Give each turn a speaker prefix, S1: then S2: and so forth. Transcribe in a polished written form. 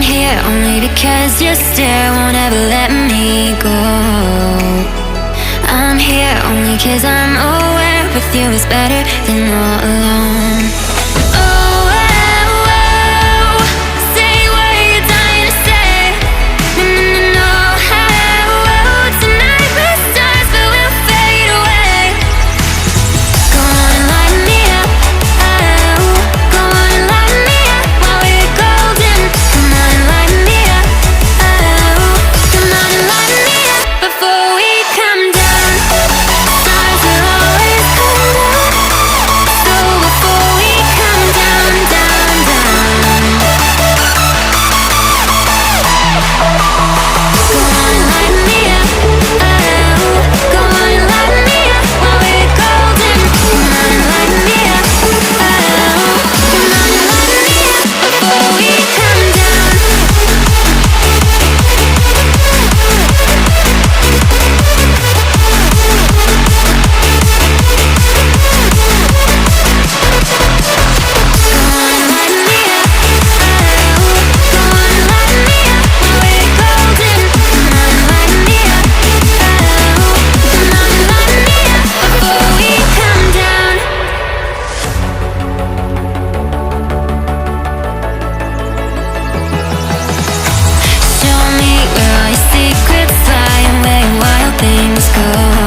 S1: I'm here only because your stare won't ever let me go. I'm here only 'cause I'm aware with you is better than all alone. Oh, oh, oh, say what you're dying to say. No, no, no, no. Oh, oh, tonight we're stars, but we'll fade away. Go on and light me up. Oh, go on and light me up while we're golden. Come on and light me up. Oh, come on and light me up before we come down. Stars will always come down. So before we come down, down, down. Go on and light me up. Oh, go on and light me up while we're golden. Come on and light me up. Oh, come on and light me up before we come down. Show me where all your secrets lie and where your wild things go.